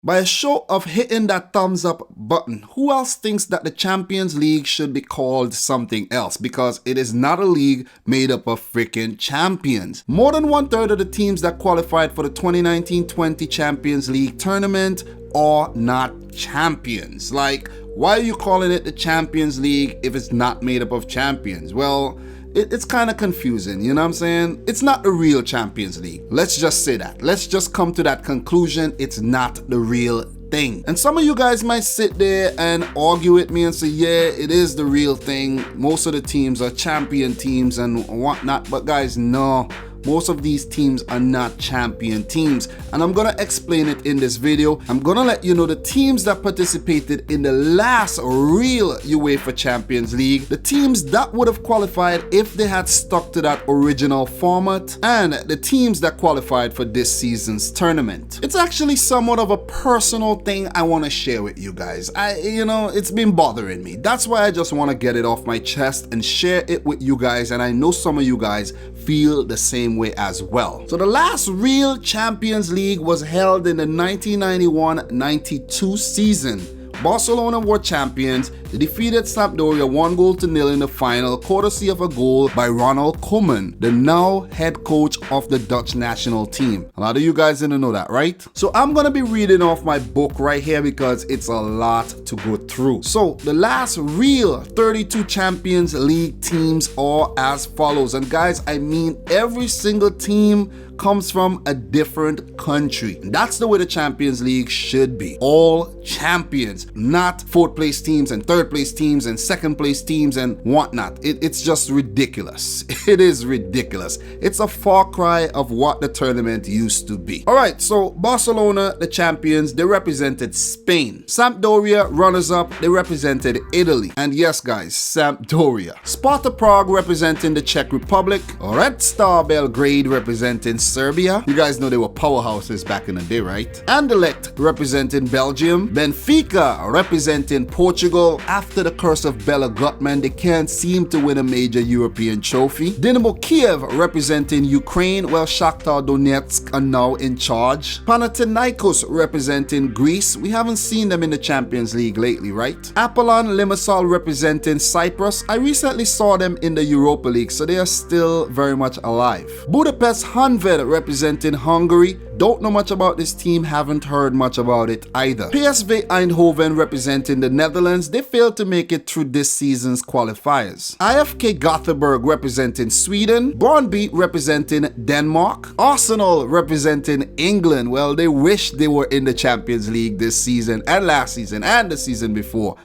By a show of hitting that thumbs up button, who else thinks that the Champions League should be called something else? Because it is not a league made up of freaking champions. More than 1/3 of the teams that qualified for the 2019-20 Champions League tournament are not champions. Like, why are you calling it the Champions League if it's not made up of champions? Well, it's kind of confusing, you know what I'm saying? It's not the real Champions League. Let's just say that. Let's just come to that conclusion. It's not the real thing. And some of you guys might sit there and argue with me and say, yeah, it is the real thing. Most of the teams are champion teams and whatnot. But guys, no. Most of these teams are not champion teams, and I'm gonna explain it in this video. I'm gonna let you know the teams that participated in the last real UEFA Champions League, the teams that would have qualified if they had stuck to that original format, and the teams that qualified for this season's tournament. It's actually somewhat of a personal thing I want to share with you guys. It's been bothering me. That's why I just want to get it off my chest and share it with you guys, and I know some of you guys feel the same way as well. So the last real Champions League was held in the 1991-92 season. Barcelona were champions. They defeated Sampdoria 1-0 in the final, courtesy of a goal by Ronald Koeman, the now head coach of the Dutch national team. A lot of you guys didn't know that, right? So I'm gonna be reading off my book right here because it's a lot to go through. So the last real 32 Champions League teams are as follows. And guys, I mean every single team comes from a different country. And that's the way the Champions League should be. All champions, not fourth place teams and third place teams and second place teams and whatnot. It's just ridiculous. It is ridiculous. It's a far cry of what the tournament used to be. All right, so Barcelona, the champions, they represented Spain. Sampdoria, runners-up, they represented Italy. And yes, guys, Sampdoria. Sparta Prague representing the Czech Republic. Red Star Belgrade representing Serbia. You guys know they were powerhouses back in the day, right? Anderlecht representing Belgium. Benfica representing Portugal. After the curse of Bela Gutman, they can't seem to win a major European trophy. Dynamo Kiev representing Ukraine, while Shakhtar Donetsk are now in charge. Panathinaikos representing Greece. We haven't seen them in the Champions League lately, right? Apollon Limassol representing Cyprus. I recently saw them in the Europa League, so they are still very much alive. Budapest Honvéd representing Hungary. Don't know much about this team, haven't heard much about it either. PSV Eindhoven representing the Netherlands. They failed to make it through this season's qualifiers. IFK Gothenburg representing Sweden. Brøndby representing Denmark. Arsenal representing England. Well, they wish they were in the Champions League this season and last season and the season before.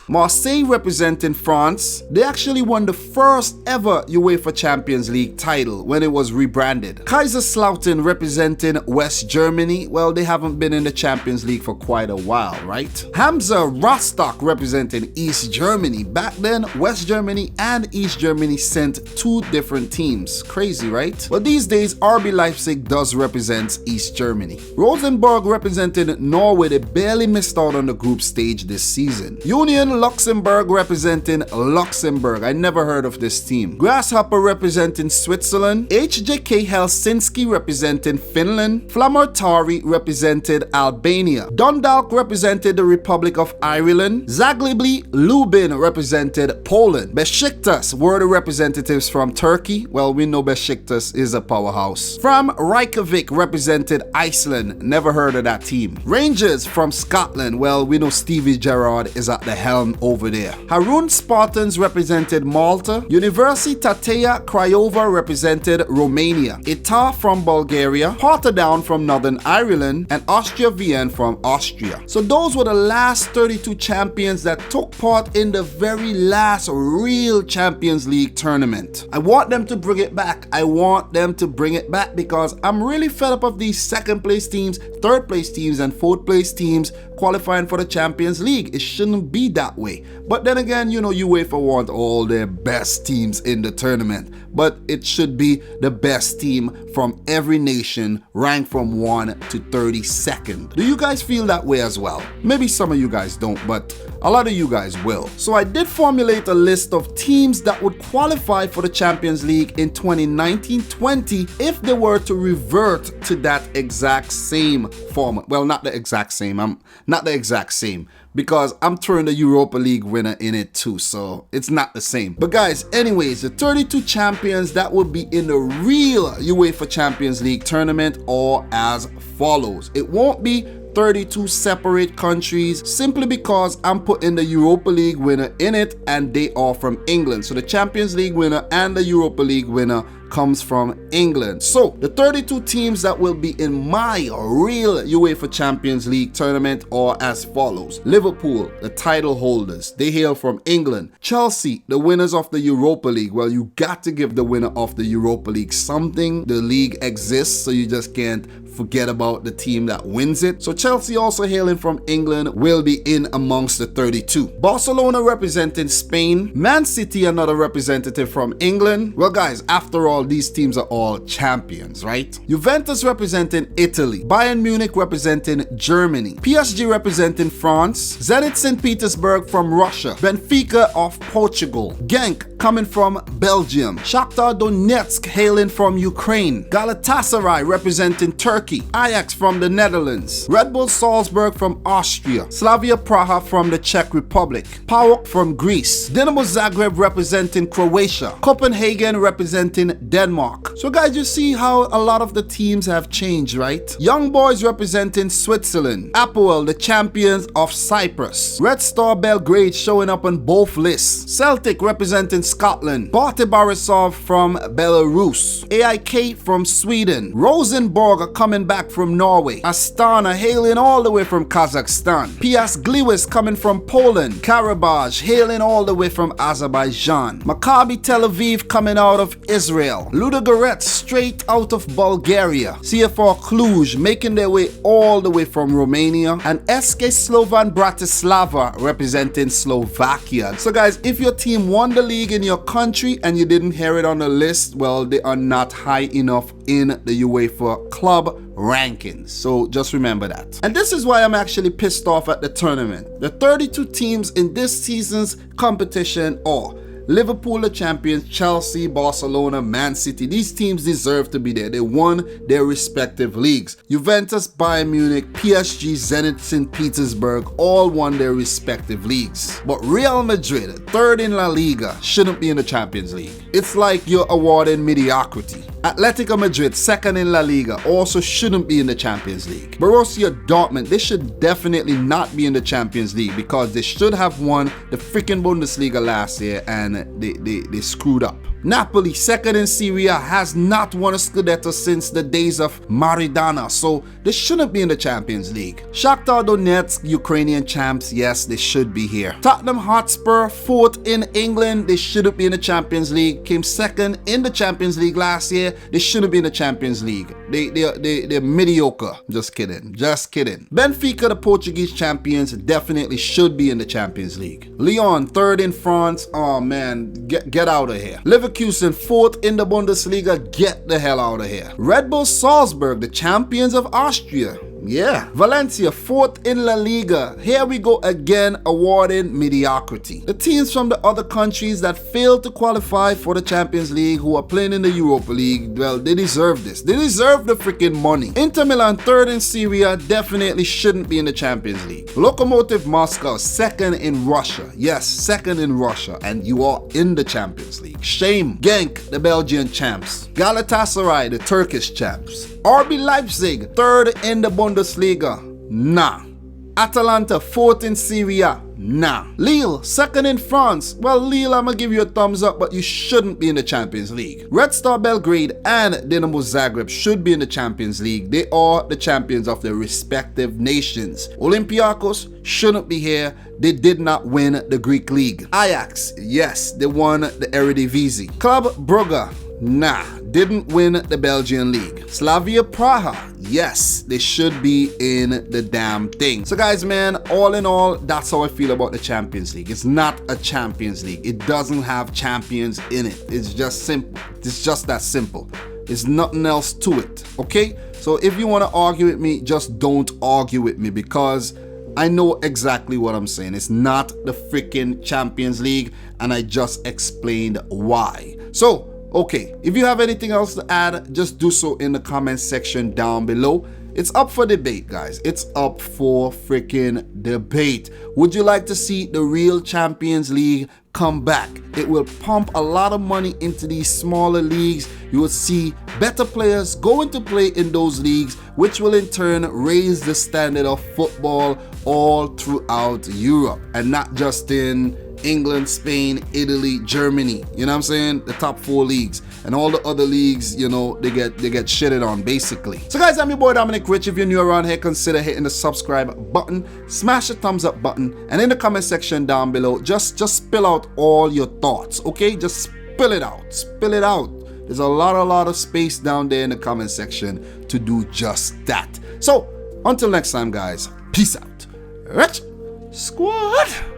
Marseille representing France. They actually won the first ever UEFA Champions League title when it was rebranded. Kaiserslautern representing West Germany. Well, they haven't been in the Champions League for quite a while, right? Hamza Rostock representing East Germany. Back then, West Germany and East Germany sent two different teams. Crazy, right? Well, these days, RB Leipzig does represent East Germany. Rosenborg representing Norway. They barely missed out on the group stage this season. Union Luxembourg representing Luxembourg. I never heard of this team. Grasshopper representing Switzerland. HJK Helsinki representing Finland. Flamurtari represented Albania. Dundalk represented the Republic of Ireland. Zagreb Lubin represented Poland. Besiktas were the representatives from Turkey. Well, we know Besiktas is a powerhouse. From Reykjavik represented Iceland. Never heard of that team. Rangers from Scotland. Well, we know Stevie Gerrard is at the helm over there. Harun Spartans represented Malta. Universitatea Craiova represented Romania. ITA from Bulgaria. Rotterdam from Northern Ireland. And Austria Vienna from Austria. So those were the last 32 champions that took part in the very last real Champions League tournament. I want them to bring it back. I want them to bring it back because I'm really fed up of these second place teams, third place teams, and fourth place teams qualifying for the Champions League. It shouldn't be that way. But then again, you know, UEFA want all their best teams in the tournament. But it should be the best team from every nation, ranked from 1 to 32nd. Do you guys feel that way as well? Maybe some of you guys don't, but a lot of you guys will. So I did formulate a list of teams that would qualify for the Champions League in 2019-20 if they were to revert to that exact same format. Well, not the exact same. Not the exact same, because I'm throwing the Europa League winner in it too, so it's not the same. But guys, anyways, the 32 champions that would be in the real UEFA Champions League tournament are as follows. It won't be 32 separate countries, simply because I'm putting the Europa League winner in it and they are from England. So the Champions League winner and the Europa League winner comes from England. So the 32 teams that will be in my real UEFA Champions League tournament are as follows. Liverpool, the title holders, they hail from England. Chelsea, the winners of the Europa League. Well, you got to give the winner of the Europa League something. The league exists, so you just can't forget about the team that wins it. So Chelsea, also hailing from England, will be in amongst the 32. Barcelona representing Spain. Man City, another representative from England. Well guys, after all, these teams are all champions, right? Juventus representing Italy. Bayern Munich representing Germany. PSG representing France. Zenit St. Petersburg from Russia. Benfica of Portugal. Genk coming from Belgium. Shakhtar Donetsk hailing from Ukraine. Galatasaray representing Turkey. Ajax from the Netherlands. Red Bull Salzburg from Austria. Slavia Praha from the Czech Republic. PAOK from Greece. Dinamo Zagreb representing Croatia. Copenhagen representing Denmark. So guys, you see how a lot of the teams have changed, right? Young Boys representing Switzerland. Apoel, the champions of Cyprus. Red Star Belgrade showing up on both lists. Celtic representing Scotland. Bate Borisov from Belarus. AIK from Sweden. Rosenborg are coming back from Norway. Astana hailing all the way from Kazakhstan. Piast Gliwice coming from Poland. Karabakh hailing all the way from Azerbaijan. Maccabi Tel Aviv coming out of Israel. Ludogorets straight out of Bulgaria. CFR Cluj making their way all the way from Romania. And SK Slovan Bratislava representing Slovakia. So guys, if your team won the league in your country and you didn't hear it on the list, well, they are not high enough in the UEFA club rankings. So just remember that. And this is why I'm actually pissed off at the tournament. The 32 teams in this season's competition are Liverpool, the champions, Chelsea, Barcelona, Man City. These teams deserve to be there. They won their respective leagues. Juventus, Bayern Munich, PSG, Zenit St. Petersburg all won their respective leagues. But Real Madrid, third in La Liga, shouldn't be in the Champions League. It's like you're awarding mediocrity. Atletico Madrid, second in La Liga, also shouldn't be in the Champions League. Borussia Dortmund, they should definitely not be in the Champions League because they should have won the freaking Bundesliga last year and they screwed up. Napoli, second in Serie A, has not won a Scudetto since the days of Maradona, so they shouldn't be in the Champions League. Shakhtar Donetsk, Ukrainian champs, yes, they should be here. Tottenham Hotspur, fourth in England, they shouldn't be in the Champions League. Came second in the Champions League last year, they shouldn't be in the Champions League. They're mediocre. Just kidding. Benfica, the Portuguese champions, definitely should be in the Champions League. Lyon, third in France, oh man, get out of here. Leverkusen, fourth in the Bundesliga, get the hell out of here. Red Bull Salzburg, the champions of Austria, yeah. Valencia, fourth in La Liga. Here we go again, awarding mediocrity. The teams from the other countries that failed to qualify for the Champions League, who are playing in the Europa League, well, they deserve this. They deserve the freaking money. Inter Milan, third in Syria, definitely shouldn't be in the Champions League. Lokomotiv Moscow, second in Russia. Yes, second in Russia, and you are in the Champions League. Shame. Genk, the Belgian champs. Galatasaray, the Turkish champs. RB Leipzig, third in the Bundesliga, nah. Atalanta, fourth in Serie A, nah. Lille, second in France. Well, Lille, I'm gonna give you a thumbs up, but you shouldn't be in the Champions League. Red Star Belgrade and Dinamo Zagreb should be in the Champions League. They are the champions of their respective nations. Olympiacos shouldn't be here. They did not win the Greek league. Ajax, yes, they won the Eredivisie. Club Brugge, nah, didn't win the Belgian league. Slavia Praha, yes, they should be in the damn thing. So guys, man, all in all, that's how I feel about the Champions League. It's not a Champions League. It doesn't have champions in it. It's just simple. It's just that simple. There's nothing else to it, okay? So if you want to argue with me, just don't argue with me, because I know exactly what I'm saying. It's not the freaking Champions League, and I just explained why. So, okay, if you have anything else to add, just do so in the comment section down below. It's up for debate, guys. It's up for freaking debate. Would you like to see the real Champions League come back? It will pump a lot of money into these smaller leagues. You will see better players going to play in those leagues, which will in turn raise the standard of football all throughout Europe, and not just in England, Spain, Italy, Germany. You know what I'm saying? The top 4 leagues, and all the other leagues, you know, they get shitted on basically. So guys, I'm your boy Dominic Rich. If you're new around here, consider hitting the subscribe button, smash the thumbs up button, and in the comment section down below, just spill out all your thoughts, okay? Just spill it out. There's a lot of space down there in the comment section to do just that. So until next time, guys, peace out. Rich Squad.